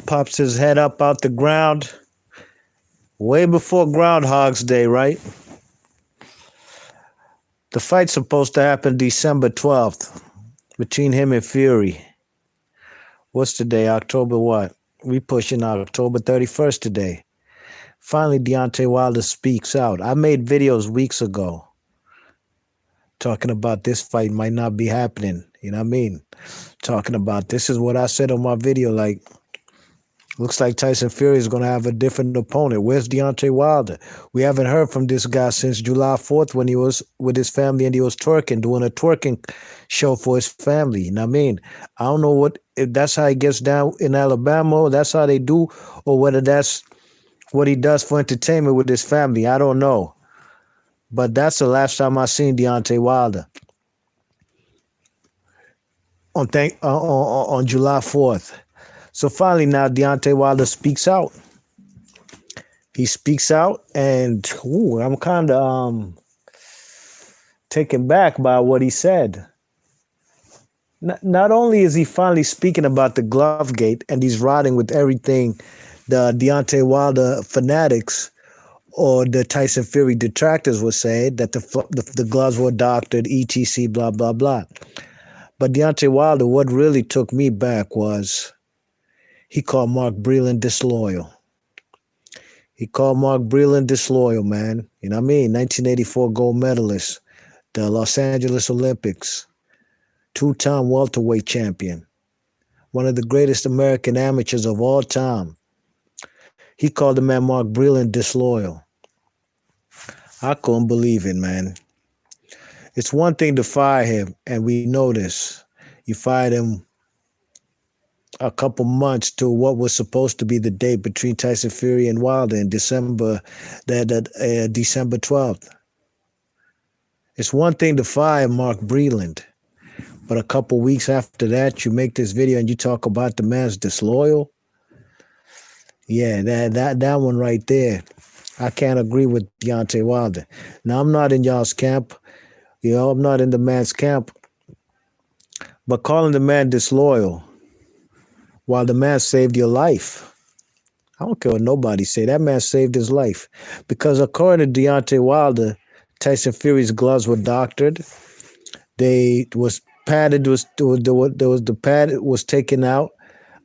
pops his head up out the ground way before Groundhog's Day, right? The fight's supposed to happen December 12th between him and Fury. What's today? October what? We pushing October 31st today. Finally, Deontay Wilder speaks out. I made videos weeks ago talking about this fight might not be happening. You know what I mean? Talking about this is what I said on my video. Like, looks like Tyson Fury is going to have a different opponent. Where's Deontay Wilder? We haven't heard from this guy since July 4th when he was with his family and he was twerking, doing a twerking show for his family. You know what I mean? I don't know if that's how he gets down in Alabama, or that's how they do, or whether that's what he does for entertainment with his family. I don't know. But that's the last time I seen Deontay Wilder. On July 4th. So finally now Deontay Wilder speaks out. He speaks out and I'm kind of taken back by what he said. Not only is he finally speaking about the glove gate and he's riding with everything the Deontay Wilder fanatics or the Tyson Fury detractors would say, that the gloves were doctored, etc., blah, blah, blah. But Deontay Wilder, what really took me back was he called Mark Breeland disloyal. He called Mark Breeland disloyal, man. You know what I mean? 1984 gold medalist, the Los Angeles Olympics, two-time welterweight champion, one of the greatest American amateurs of all time. He called the man Mark Breeland disloyal. I couldn't believe it, man. It's one thing to fire him, and we know this. You fired him a couple months to what was supposed to be the date between Tyson Fury and Wilder in December 12th. It's one thing to fire Mark Breeland, but a couple weeks after that, you make this video and you talk about the man's disloyal. Yeah, that one right there. I can't agree with Deontay Wilder. Now, I'm not in y'all's camp. You know, I'm not in the man's camp. But calling the man disloyal while the man saved your life, I don't care what nobody say. That man saved his life. Because according to Deontay Wilder, Tyson Fury's gloves were doctored. They was padded, the pad was taken out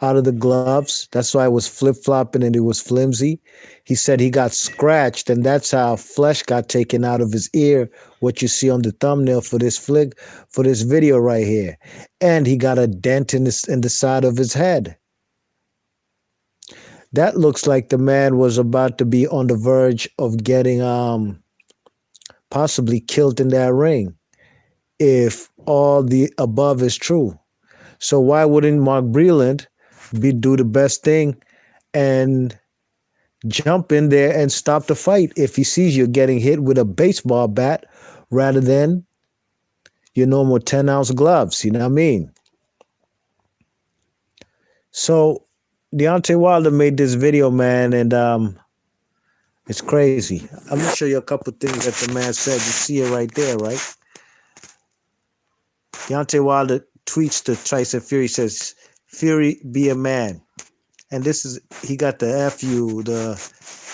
of the gloves. That's why it was flip-flopping and it was flimsy. He said he got scratched, and that's how flesh got taken out of his ear, what you see on the thumbnail for this video right here. And he got a dent in the side of his head. That looks like the man was about to be on the verge of getting possibly killed in that ring, if all the above is true. So why wouldn't Mark Breeland do the best thing and jump in there and stop the fight if he sees you getting hit with a baseball bat rather than your normal 10-ounce gloves? You know what I mean? So Deontay Wilder made this video, man, and it's crazy. I'm going to show you a couple things that the man said. You see it right there, right? Deontay Wilder tweets to Tyson Fury, says, "Fury, be a man." And this is, he got the FU,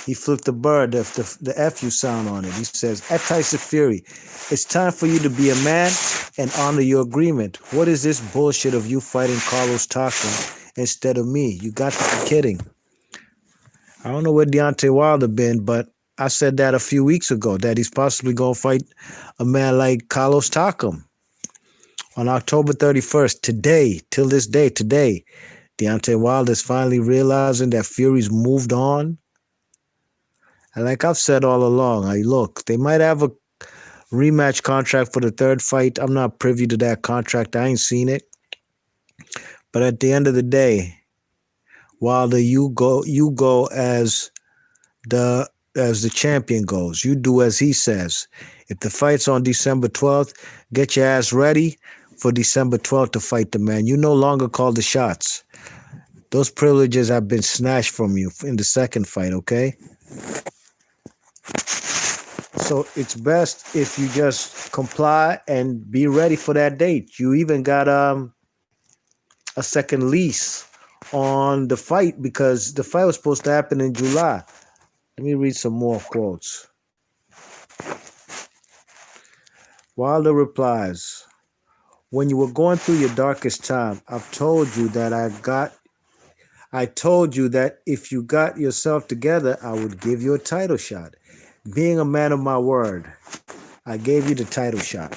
he flipped the bird, the FU sound on it. He says, "At Tyson Fury, it's time for you to be a man and honor your agreement. What is this bullshit of you fighting Carlos Takam instead of me? You got to be kidding." I don't know where Deontay Wilder been, but I said that a few weeks ago, that he's possibly going to fight a man like Carlos Takam on October 31st. Today, Deontay Wilder is finally realizing that Fury's moved on. And like I've said all along, look, they might have a rematch contract for the third fight. I'm not privy to that contract. I ain't seen it. But at the end of the day, Wilder, you go as the champion goes. You do as he says. If the fight's on December 12th, get your ass ready for December 12th to fight the man. You no longer call the shots. Those privileges have been snatched from you in the second fight, okay? So it's best if you just comply and be ready for that date. You even got a second lease on the fight because the fight was supposed to happen in July. Let me read some more quotes. Wilder replies, when you were going through your darkest time, I told you that if you got yourself together, I would give you a title shot. Being a man of my word, I gave you the title shot.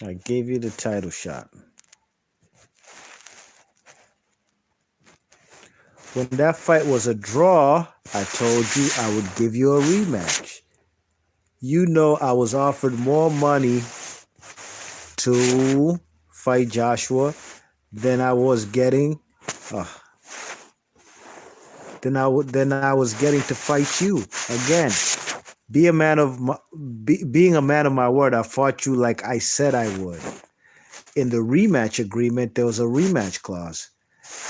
I gave you the title shot. When that fight was a draw, I told you I would give you a rematch. You know I was offered more money to fight Joshua than I was getting. Than I was getting to fight you again. Being a man of my word, I fought you like I said I would. In the rematch agreement, there was a rematch clause.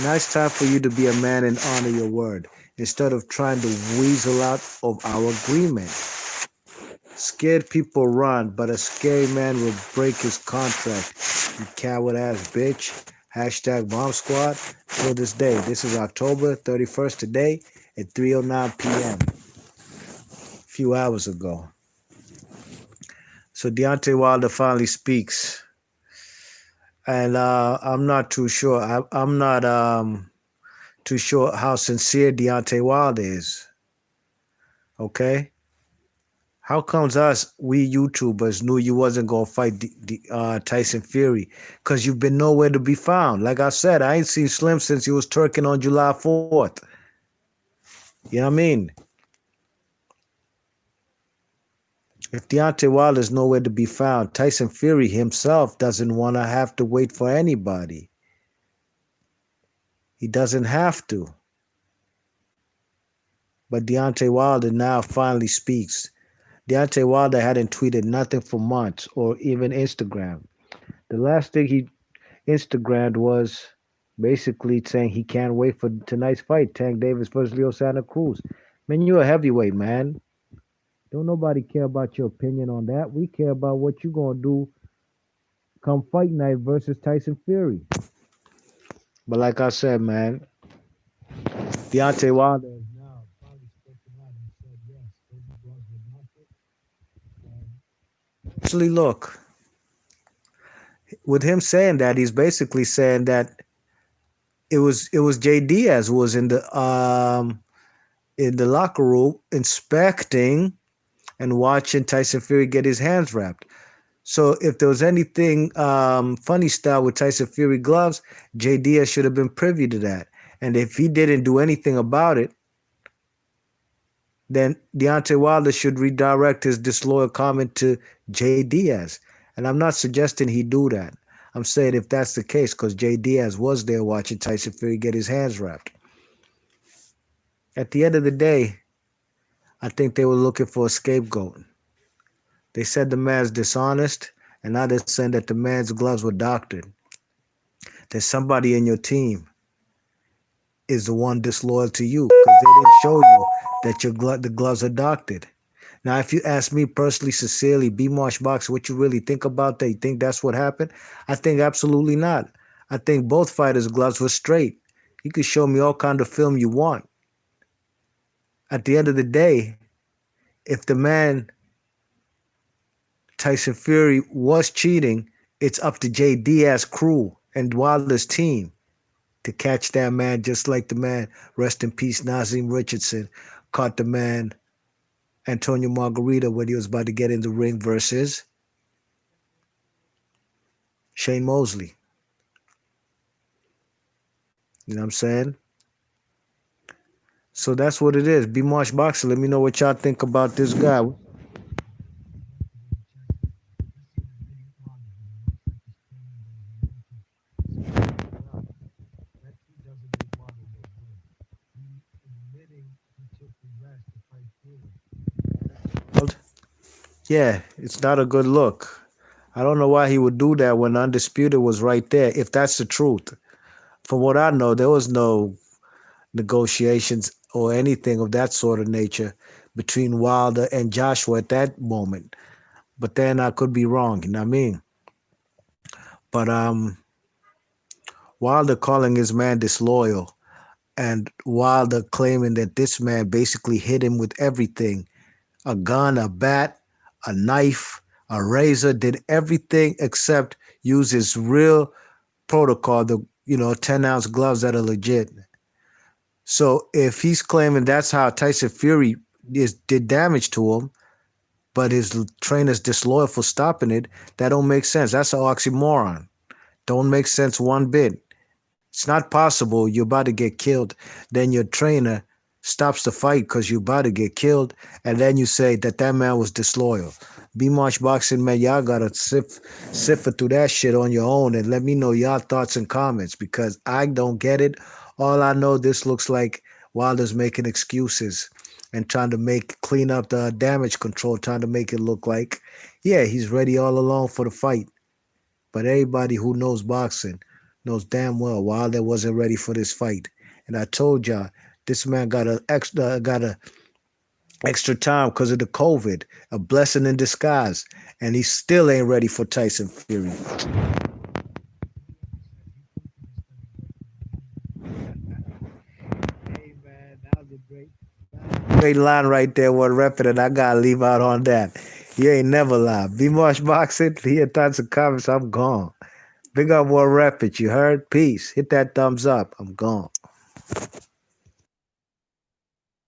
Now it's time for you to be a man and honor your word instead of trying to weasel out of our agreement. Scared people run, but a scary man will break his contract. You coward ass bitch. Hashtag Bomb Squad. Till this day. This is October 31st today at 3:09 p.m. A few hours ago. So Deontay Wilder finally speaks. And I'm not too sure. I'm not too sure how sincere Deontay Wilder is. Okay? How comes we YouTubers, knew you wasn't going to fight Tyson Fury? Because you've been nowhere to be found. Like I said, I ain't seen Slim since he was twerking on July 4th. You know what I mean? If Deontay Wilder's nowhere to be found, Tyson Fury himself doesn't want to have to wait for anybody. He doesn't have to. But Deontay Wilder now finally speaks. Deontay Wilder hadn't tweeted nothing for months or even Instagram. The last thing he Instagrammed was basically saying he can't wait for tonight's fight, Tank Davis versus Leo Santa Cruz. Man, you're a heavyweight, man. Don't nobody care about your opinion on that. We care about what you're going to do come fight night versus Tyson Fury. But like I said, man, Deontay Wilder is now finally spoken out and said, yes, those gloves were not. Actually, look, with him saying that, he's basically saying that it was Jay Diaz who was in the locker room inspecting and watching Tyson Fury get his hands wrapped. So if there was anything funny style with Tyson Fury gloves, Jay Diaz should have been privy to that. And if he didn't do anything about it, then Deontay Wilder should redirect his disloyal comment to Jay Diaz. And I'm not suggesting he do that. I'm saying if that's the case, because Jay Diaz was there watching Tyson Fury get his hands wrapped. At the end of the day, I think they were looking for a scapegoat. They said the man's dishonest, and now they're saying that the man's gloves were doctored. That somebody in your team is the one disloyal to you because they didn't show you that the gloves are doctored. Now, if you ask me personally, sincerely, B Marsh Boxer, what you really think about that? You think that's what happened? I think absolutely not. I think both fighters' gloves were straight. You can show me all kind of film you want. At the end of the day, if the man Tyson Fury was cheating, it's up to Jay Diaz's crew and Wilder's team to catch that man, just like the man, rest in peace, Nazim Richardson, caught the man Antonio Margarita when he was about to get in the ring versus Shane Mosley. You know what I'm saying? So that's what it is. B Marsh Boxer, let me know what y'all think about this guy. Yeah, it's not a good look. I don't know why he would do that when Undisputed was right there, if that's the truth. From what I know, there was no negotiations or anything of that sort of nature between Wilder and Joshua at that moment. But then I could be wrong, you know what I mean? But Wilder calling his man disloyal, and Wilder claiming that this man basically hit him with everything: a gun, a bat, a knife, a razor, did everything except use his real protocol, the 10-ounce gloves that are legit. So if he's claiming that's how Tyson Fury did damage to him, but his trainer's disloyal for stopping it, that don't make sense. That's an oxymoron. Don't make sense one bit. It's not possible you're about to get killed, then your trainer stops the fight because you're about to get killed, and then you say that that man was disloyal. B March Boxing, man, y'all gotta sift through that shit on your own and let me know y'all thoughts and comments, because I don't get it. All I know, this looks like Wilder's making excuses and trying to clean up the damage control, trying to make it look like, yeah, he's ready all along for the fight. But everybody who knows boxing knows damn well Wilder wasn't ready for this fight. And I told y'all, this man got a extra time because of the COVID, a blessing in disguise, and he still ain't ready for Tyson Fury. Hey man, that was a great line right there. What repping, and I gotta leave out on that. You ain't never lied. Be Marsh Boxing. Here, thoughts and comments. I'm gone. Big up, War Rapid. You heard? Peace. Hit that thumbs up. I'm gone.